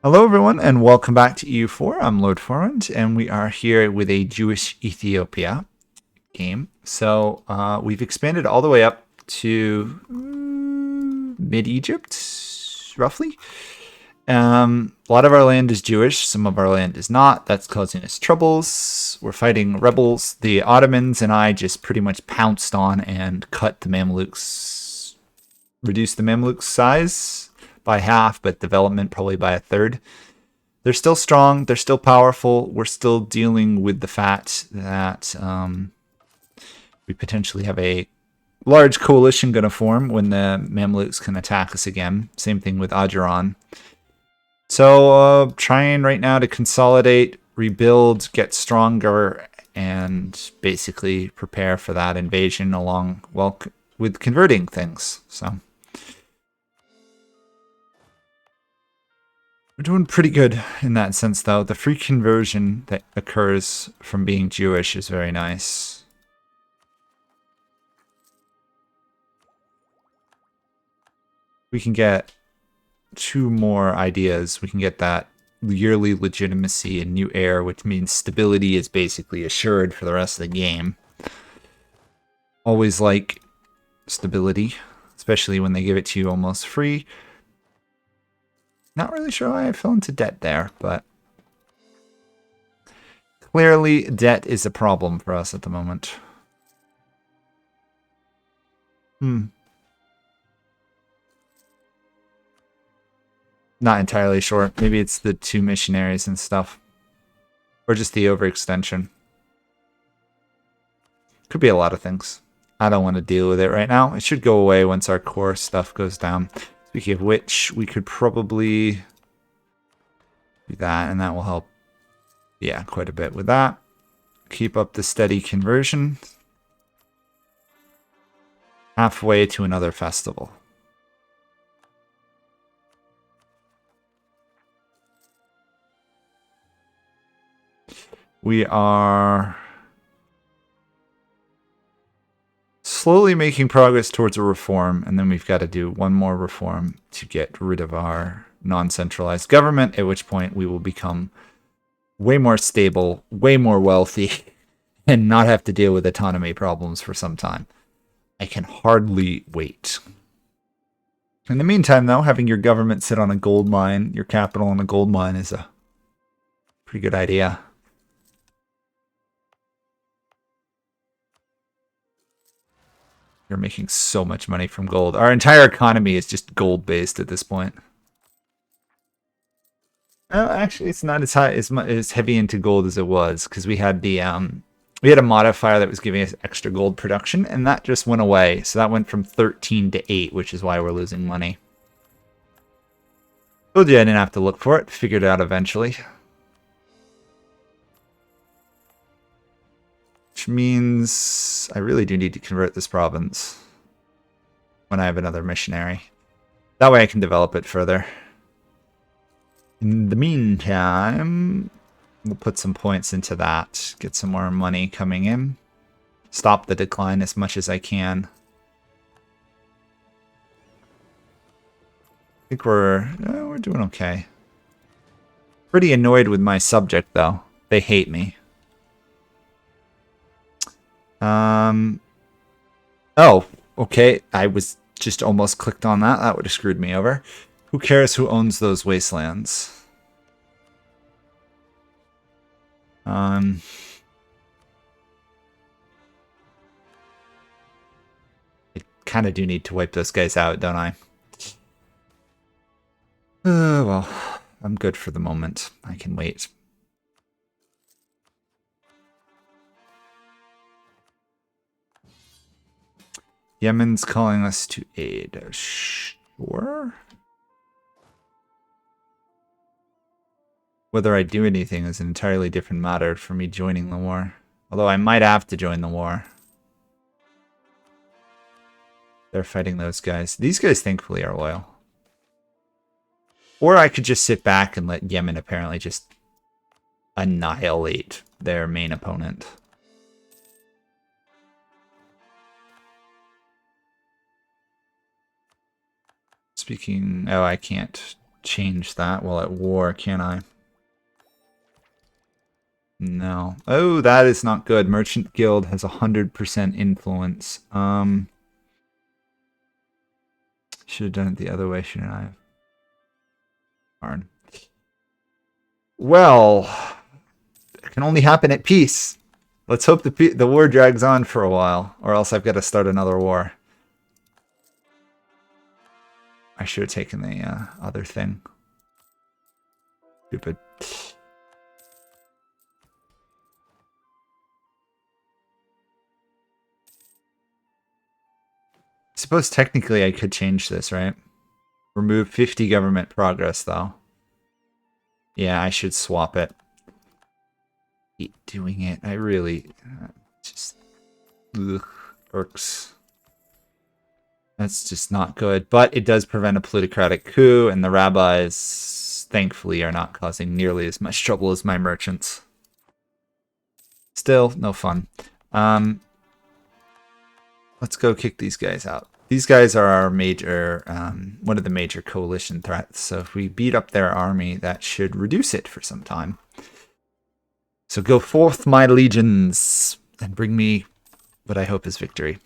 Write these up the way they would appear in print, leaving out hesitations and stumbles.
Hello, everyone, and welcome back to EU4. I'm Lord Forwind, and we are here with a Jewish Ethiopia game. So we've expanded all the way up to mid-Egypt, roughly. A lot of our land is Jewish, some of our land is not. That's causing us troubles. We're fighting rebels. The Ottomans and I just pretty much pounced on and cut the Mamluks, reduced the Mamluks' size by half, but development probably by a third. They're still strong. They're still powerful. We're still dealing with the fact that we potentially have a large coalition going to form when the Mamluks can attack us again. Same thing with Ajuran. So trying right now to consolidate, rebuild, get stronger, and basically prepare for that invasion along, well, with converting things. So we're doing pretty good in that sense, though. The free conversion that occurs from being Jewish is very nice. We can get 2 more ideas. We can get that yearly legitimacy and new heir, which means stability is basically assured for the rest of the game. Always like stability, especially when they give it to you almost free. Not really sure why I fell into debt there, but clearly debt is a problem for us at the moment. Not entirely sure. Maybe it's the 2 missionaries and stuff. Or just the overextension. Could be a lot of things. I don't want to deal with it right now. It should go away once our core stuff goes down. Speaking of which, we could probably do that, and that will help, yeah, quite a bit with that. Keep up the steady conversion. Halfway to another festival. We are slowly making progress towards a reform, and then we've got to do one more reform to get rid of our non-centralized government, at which point we will become way more stable, way more wealthy, and not have to deal with autonomy problems for some time. I can hardly wait. In the meantime, though, having your government sit on a gold mine, your capital on a gold mine, is a pretty good idea. You're making so much money from gold. Our entire economy is just gold-based at this point. Actually, it's not as high as heavy into gold as it was, because we had the we had a modifier that was giving us extra gold production, and that just went away. So that went from 13 to 8, which is why we're losing money. Told you I didn't have to look for it. Figured it out eventually. Which means I really do need to convert this province when I have another missionary. That way I can develop it further. In the meantime, we'll put some points into that. Get some more money coming in. Stop the decline as much as I can. I think we're doing okay. Pretty annoyed with my subject, though. They hate me. Oh, okay. I was just almost clicked on that. That would have screwed me over. Who cares who owns those wastelands? I kind of do need to wipe those guys out, don't I? Well, I'm good for the moment. I can wait. Yemen's calling us to aid. Sure. Whether I do anything is an entirely different matter for me joining the war. Although I might have to join the war. They're fighting those guys. These guys thankfully are loyal. Or I could just sit back and let Yemen apparently just annihilate their main opponent. Speaking... Oh, I can't change that while at war, can I? No. Oh, that is not good. Merchant Guild has 100% influence. Should have done it the other way, shouldn't I have? Darn. Well, it can only happen at peace. Let's hope the war drags on for a while, or else I've got to start another war. I should have taken the other thing. Stupid. I suppose technically I could change this, right? Remove 50 government progress, though. Yeah, I should swap it. Keep doing it. I really just irks. That's just not good. But it does prevent a plutocratic coup, and the rabbis, thankfully, are not causing nearly as much trouble as my merchants. Still, no fun. Let's go kick these guys out. These guys are our major, one of the major coalition threats. So if we beat up their army, that should reduce it for some time. So go forth, my legions, and bring me what I hope is victory.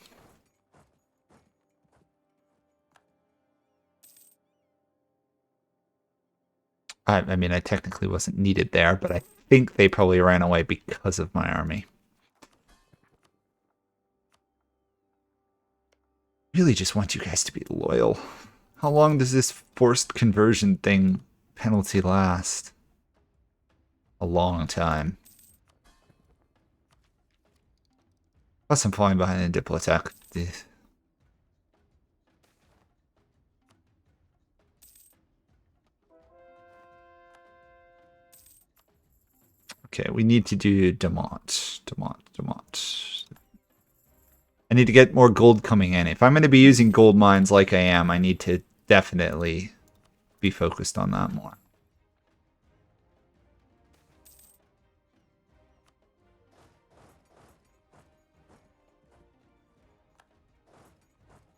I mean, I technically wasn't needed there, but I think they probably ran away because of my army. Really just want you guys to be loyal. How long does this forced conversion thing penalty last? A long time. Plus I'm falling behind in Diplo attack. Okay, we need to do Demont. I need to get more gold coming in. If I'm going to be using gold mines like I am, I need to definitely be focused on that more.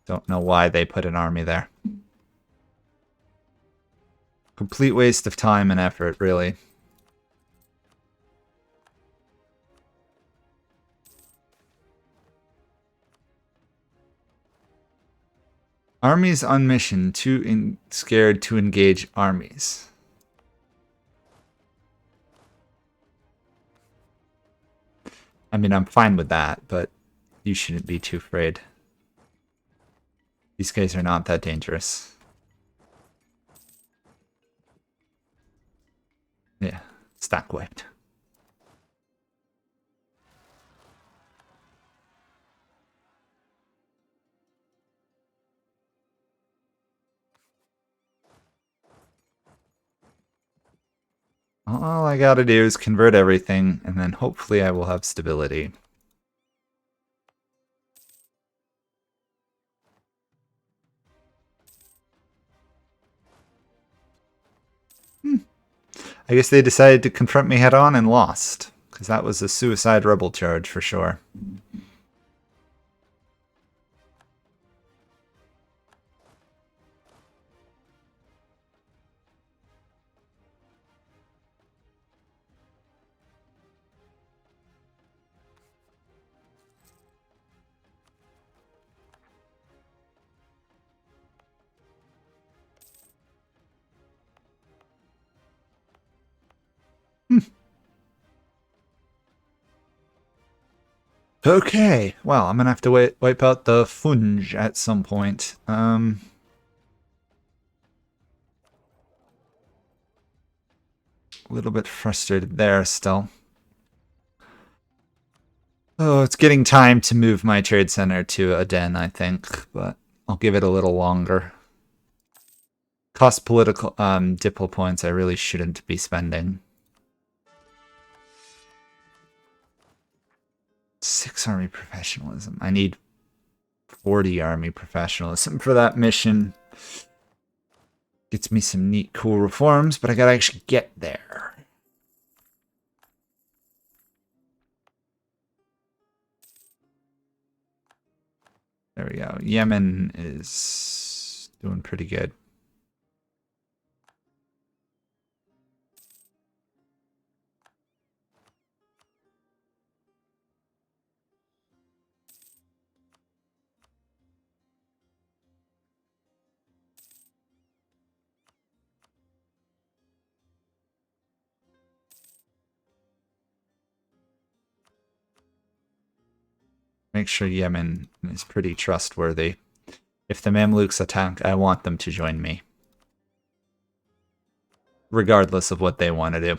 Don't know why they put an army there. Complete waste of time and effort, really. Armies on mission, too scared to engage armies. I mean, I'm fine with that, but you shouldn't be too afraid. These guys are not that dangerous. Yeah, stack wiped. All I gotta do is convert everything, and then hopefully I will have stability. I guess they decided to confront me head on and lost, because that was a suicide rebel charge for sure. Okay, well, I'm gonna have to wipe out the funge at some point. A little bit frustrated there still. Oh, it's getting time to move my trade center to Aden, I think, but I'll give it a little longer. Cost political diplo points I really shouldn't be spending. 6 army professionalism. I need 40 army professionalism for that mission. Gets me some neat, cool reforms, but I gotta actually get there. There we go. Yemen is doing pretty good. make sure Yemen is pretty trustworthy. If the Mamluks attack, I want them to join me. Regardless of what they want to do.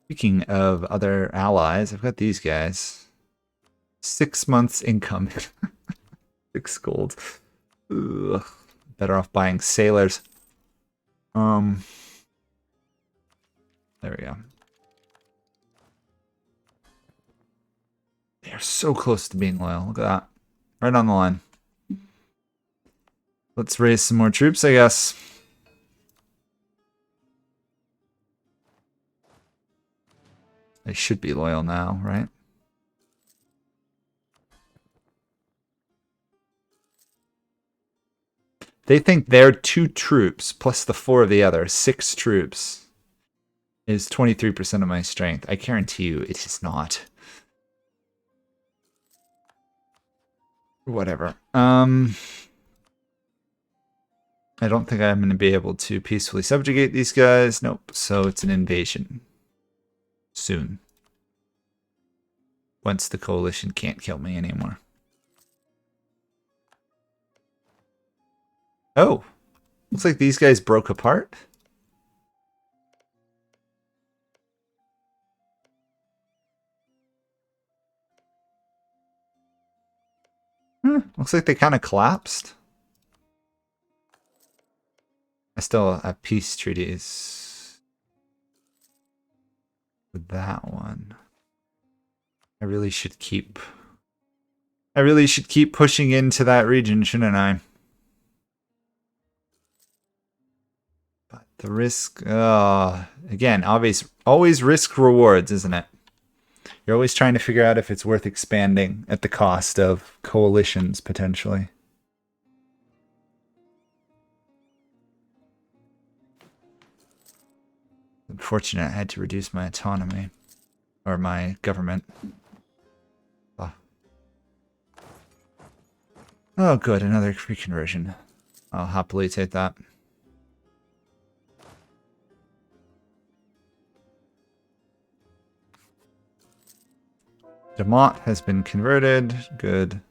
Speaking of other allies, I've got these guys. 6 months income. 6 gold. Ugh. Better off buying sailors. There we go. They are so close to being loyal. Look at that. Right on the line. Let's raise some more troops, I guess. They should be loyal now, right? They think their 2 troops plus the 4 of the other, 6 troops, is 23% of my strength. I guarantee you it is not. Whatever. I don't think I'm going to be able to peacefully subjugate these guys. Nope. So it's an invasion. Soon. Once the coalition can't kill me anymore. Oh. Looks like these guys broke apart. Looks like they kind of collapsed. I still have peace treaties with that one. I really should keep pushing into that region, shouldn't I? But the risk, again, always risk rewards, isn't it? You're always trying to figure out if it's worth expanding at the cost of coalitions, potentially. Unfortunate, I had to reduce my autonomy. Or my government. Oh, good, another reconversion. I'll happily take that. Demont has been converted. Good.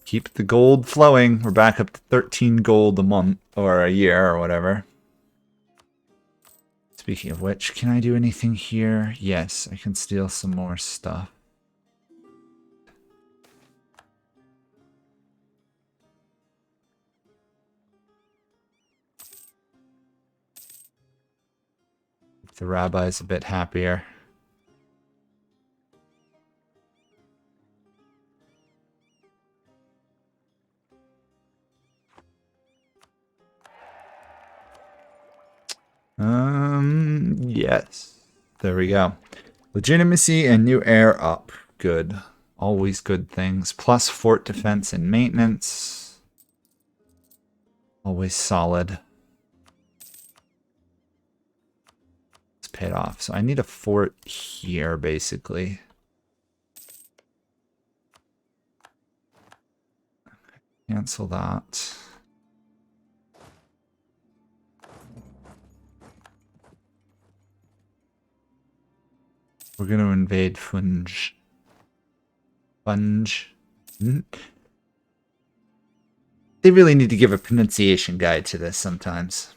Keep the gold flowing. We're back up to 13 gold a month, or a year, or whatever. Speaking of which, can I do anything here? Yes, I can steal some more stuff. Make the rabbis a bit happier. Yes. There we go. Legitimacy and new heir up. Good. Always good things. Plus fort defense and maintenance. Always solid. It's paid off. So I need a fort here, basically. Cancel that. We're going to invade Funge. Funge. They really need to give a pronunciation guide to this sometimes.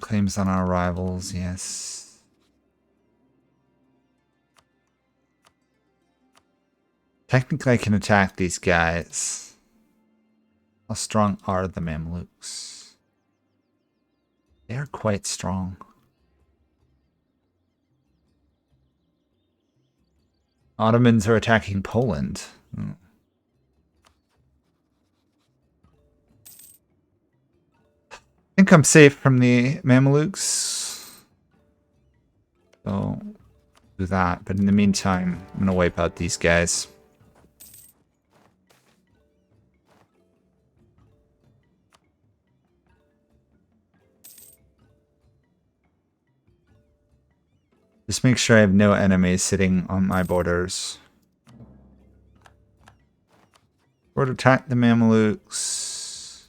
Claims on our rivals, yes. Technically, I can attack these guys. How strong are the Mamluks? They are quite strong. Ottomans are attacking Poland. I think I'm safe from the Mamluks. So, do that. But in the meantime, I'm going to wipe out these guys. Just make sure I have no enemies sitting on my borders. Or to attack the Mamluks.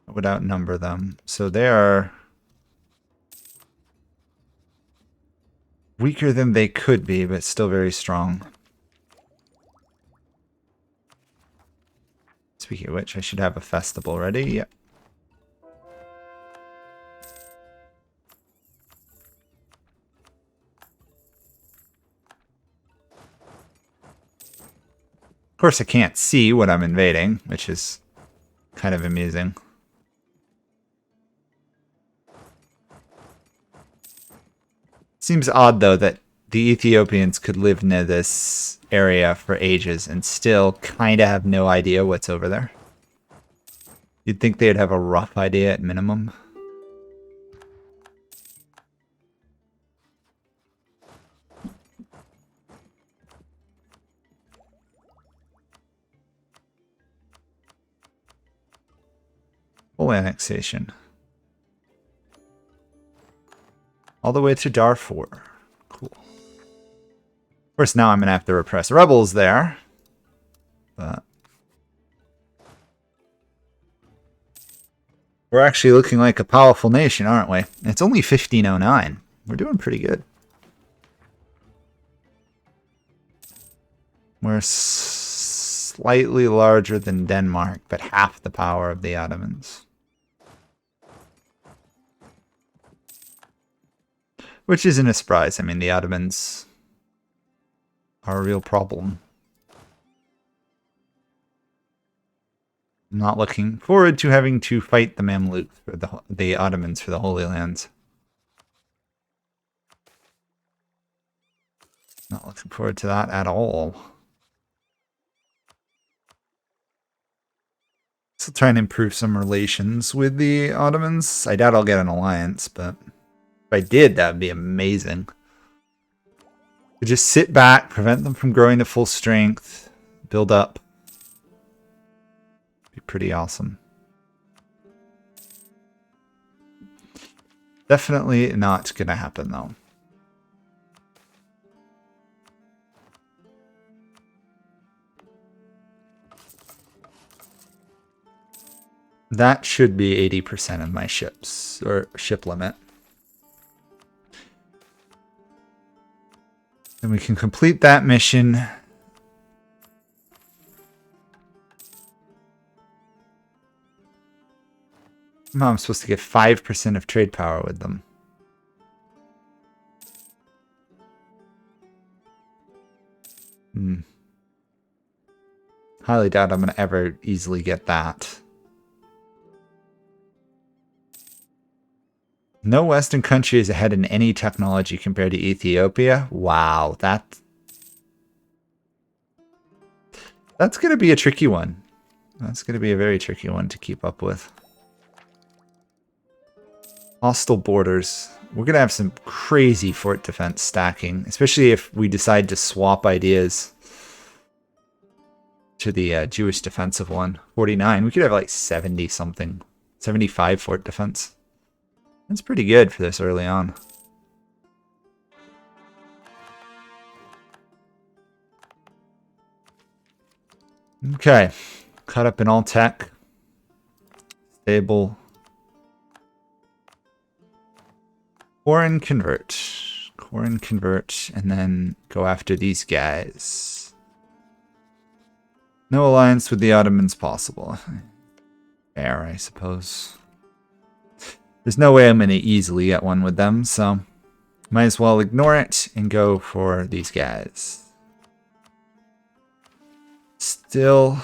I would outnumber them. So they are weaker than they could be, but still very strong. Speaking of which, I should have a festival ready. Yep. Of course, I can't see what I'm invading, which is kind of amusing. Seems odd, though, that the Ethiopians could live near this area for ages and still kind of have no idea what's over there. You'd think they'd have a rough idea at minimum. Full annexation. All the way to Darfur. Cool. Of course, now I'm going to have to repress rebels there. But we're actually looking like a powerful nation, aren't we? It's only 1509. We're doing pretty good. We're slightly larger than Denmark, but half the power of the Ottomans. Which isn't a surprise. I mean, the Ottomans are a real problem. I'm not looking forward to having to fight the Mamluks for the Ottomans for the Holy Lands. Not looking forward to that at all. So try and improve some relations with the Ottomans. I doubt I'll get an alliance, but if I did, that would be amazing. To just sit back, prevent them from growing to full strength, build up. Be pretty awesome. Definitely not going to happen, though. That should be 80% of my ships, or ship limit. And we can complete that mission. No, I'm supposed to get 5% of trade power with them. Highly doubt I'm going to ever easily get that. No Western country is ahead in any technology compared to Ethiopia. Wow, that's going to be a tricky one. That's going to be a very tricky one to keep up with. Hostile borders. We're going to have some crazy fort defense stacking, especially if we decide to swap ideas to the Jewish defensive one. 49. We could have like 70 something. 75 fort defense. That's pretty good for this early on. Okay. Caught up in all tech. Stable. Core and convert. Core and convert. And then go after these guys. No alliance with the Ottomans possible. Fair, I suppose. There's no way I'm going to easily get one with them, so might as well ignore it and go for these guys. Still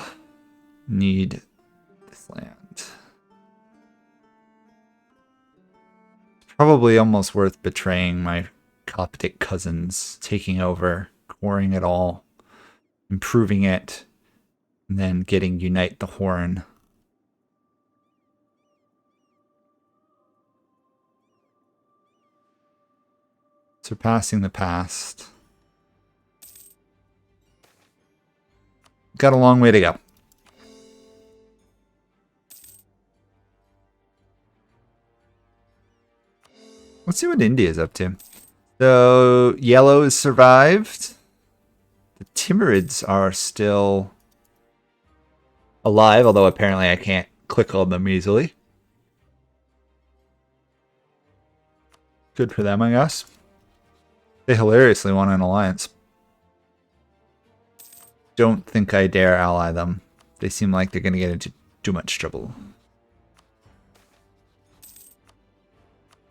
need this land. It's probably almost worth betraying my Coptic cousins, taking over, coring it all, improving it, and then getting Unite the Horn. Surpassing the past. Got a long way to go. Let's see what India's up to. So yellow has survived. The Timurids are still alive, although apparently I can't click on them easily. Good for them, I guess. They hilariously want an alliance. Don't think I dare ally them. They seem like they're going to get into too much trouble.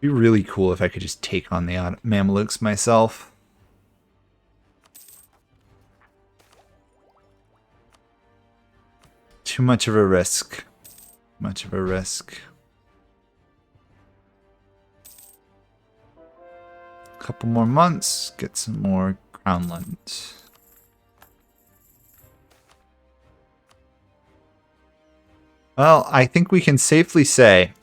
It'd be really cool if I could just take on the Mamluks myself. Too much of a risk. Much of a risk. Couple more months, get some more groundland. Well, I think we can safely say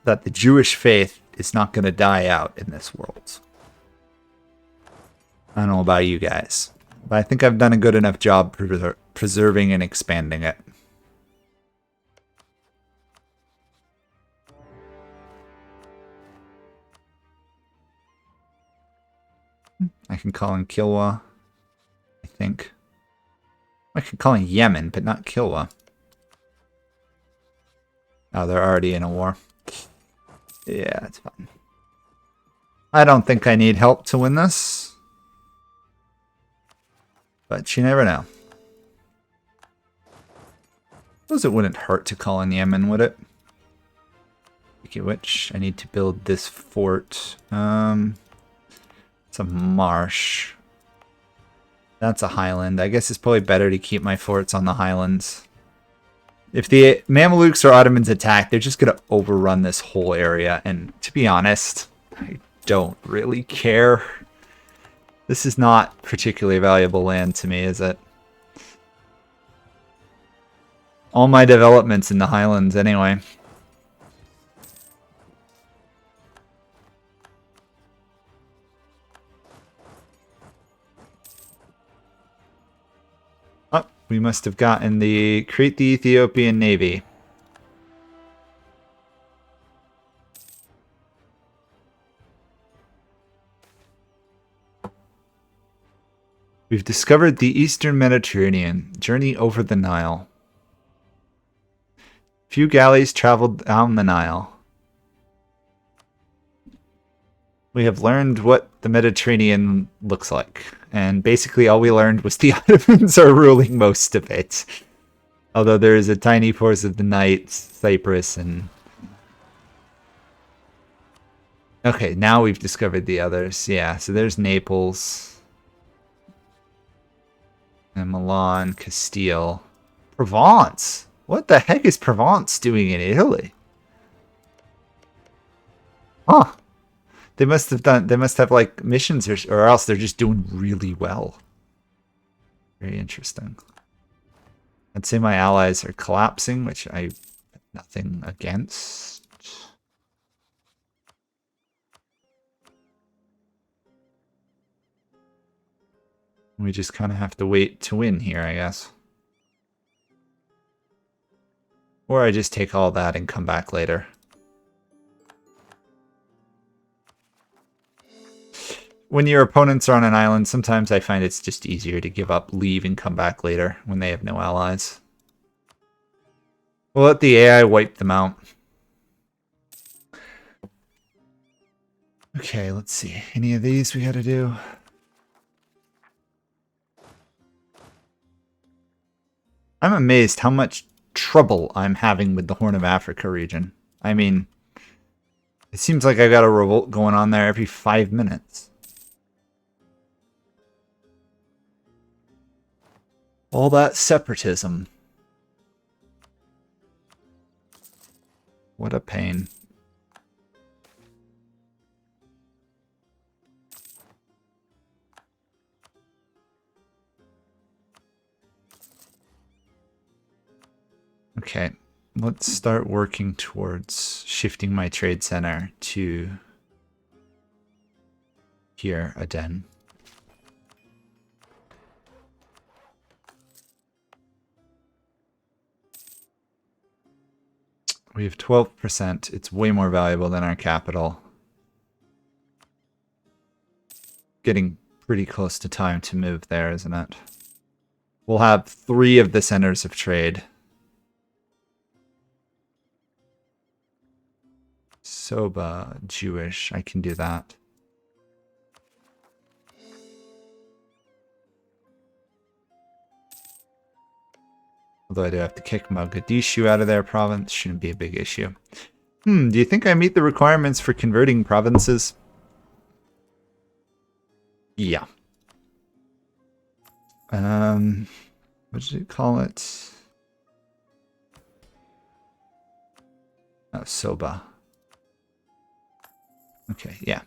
that the Jewish faith is not going to die out in this world. I don't know about you guys, but I think I've done a good enough job preserving and expanding it. I can call in Kilwa, I think. I can call in Yemen, but not Kilwa. Oh, they're already in a war. Yeah, it's fine. I don't think I need help to win this. But you never know. Suppose it wouldn't hurt to call in Yemen, would it? Okay, which I need to build this fort. It's a marsh. That's a highland. I guess it's probably better to keep my forts on the highlands. If the Mamluks or Ottomans attack, they're just going to overrun this whole area. And to be honest, I don't really care. This is not particularly valuable land to me, is it? All my developments in the highlands anyway. Oh, we must have gotten the create the Ethiopian Navy. We've discovered the Eastern Mediterranean. Journey over the Nile. Few galleys traveled down the Nile. We have learned what the Mediterranean looks like. And basically all we learned was the Ottomans are ruling most of it. Although there is a tiny force of the Knights, Cyprus, and... Okay, now we've discovered the others. Yeah, so there's Naples. And Milan, Castile. Provence! What the heck is Provence doing in Italy? Huh. They must have like missions or else they're just doing really well. Very interesting. I'd say my allies are collapsing, which I have nothing against. We just kind of have to wait to win here, I guess. Or I just take all that and come back later. When your opponents are on an island, sometimes I find it's just easier to give up, leave, and come back later when they have no allies. We'll let the AI wipe them out. Okay, let's see. Any of these we gotta do? I'm amazed how much trouble I'm having with the Horn of Africa region. I mean, it seems like I got a revolt going on there every 5 minutes. All that separatism. What a pain. Okay, let's start working towards shifting my trade center to here, Aden. We have 12%. It's way more valuable than our capital. getting pretty close to time to move there, isn't it? We'll have 3 of the centers of trade. Soba, Jewish, I can do that. Although I do have to kick Mogadishu out of their province, shouldn't be a big issue. Do you think I meet the requirements for converting provinces? Yeah. What did it call it? Oh, Soba. Okay, yeah.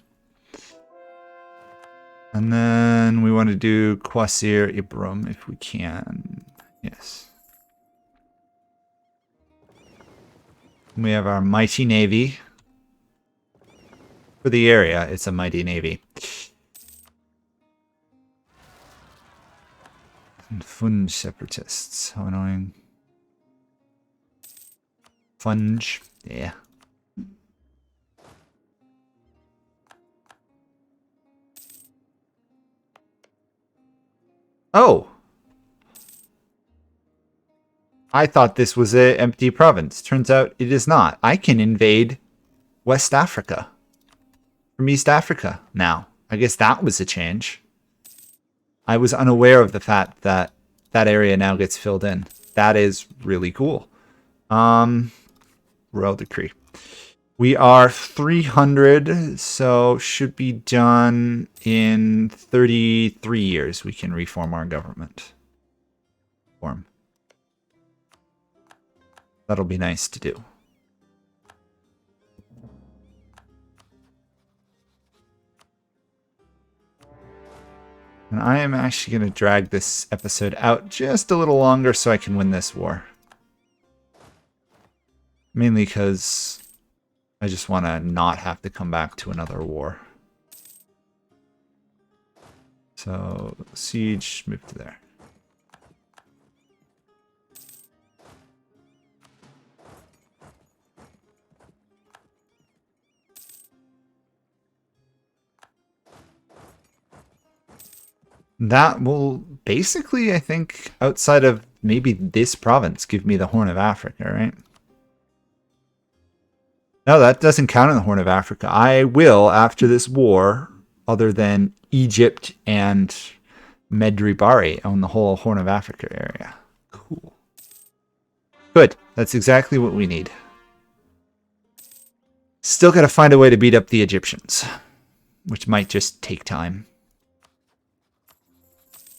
And then we want to do Quasir Ibram if we can. Yes. We have our mighty navy. For the area, it's a mighty navy. And Funge separatists. How annoying. Funge. Yeah. Oh! I thought this was an empty province. Turns out it is not. I can invade West Africa from East Africa now. I guess that was a change. I was unaware of the fact that that area now gets filled in. That is really cool. Royal decree. We are 300, so should be done in 33 years. We can reform our government. Form. That'll be nice to do. And I am actually going to drag this episode out just a little longer so I can win this war. Mainly because I just want to not have to come back to another war. So, siege, move to there. That will basically, I think, outside of maybe this province, give me the Horn of Africa, right? No, that doesn't count in the Horn of Africa. I will, after this war, other than Egypt and Medribari, own the whole Horn of Africa area. Cool. Good. That's exactly what we need. Still got to find a way to beat up the Egyptians, which might just take time.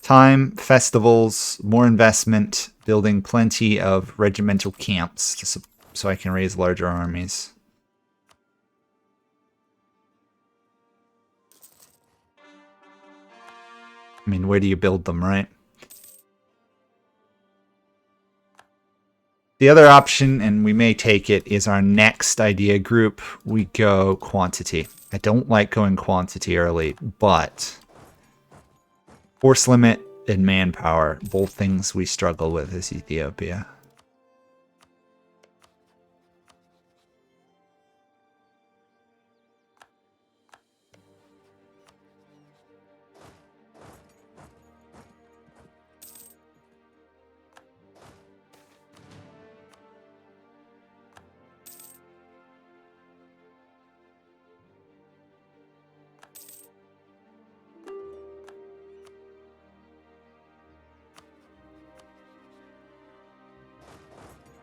Time, festivals, more investment, building plenty of regimental camps so I can raise larger armies. I mean, where do you build them, right? The other option, and we may take it, is our next idea group. We go quantity. I don't like going quantity early, but force limit and manpower, both things we struggle with as Ethiopia.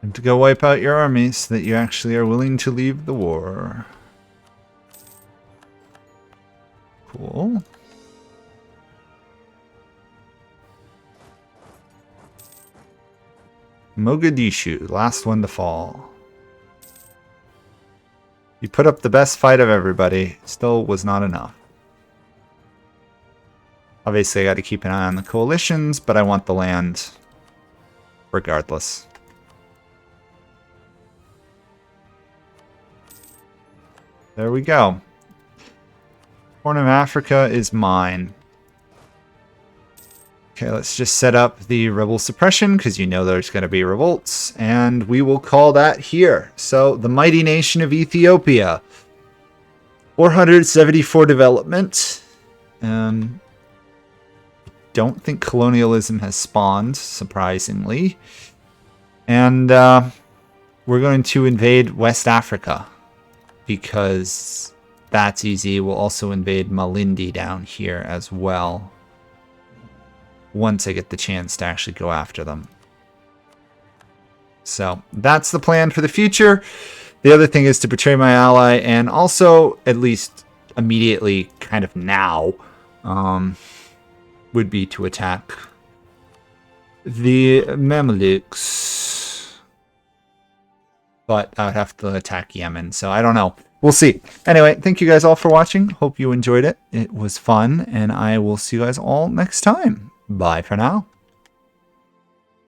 And to go wipe out your armies so that you actually are willing to leave the war. Cool. Mogadishu, last one to fall. You put up the best fight of everybody, still was not enough. Obviously I got to keep an eye on the coalitions, but I want the land regardless. There we go. Horn of Africa is mine. Okay, let's just set up the rebel suppression, because you know there's going to be revolts, and we will call that here. So, the mighty nation of Ethiopia. 474 development. Don't think colonialism has spawned, surprisingly. And we're going to invade West Africa because that's easy. We'll also invade Malindi down here as well once I get the chance to actually go after them. So that's the plan for the future. The other thing is to betray my ally, and also, at least immediately, kind of now, would be to attack the Mamluks. But I would have to attack Yemen, so I don't know. We'll see. Anyway, thank you guys all for watching. Hope you enjoyed it. It was fun, and I will see you guys all next time. Bye for now.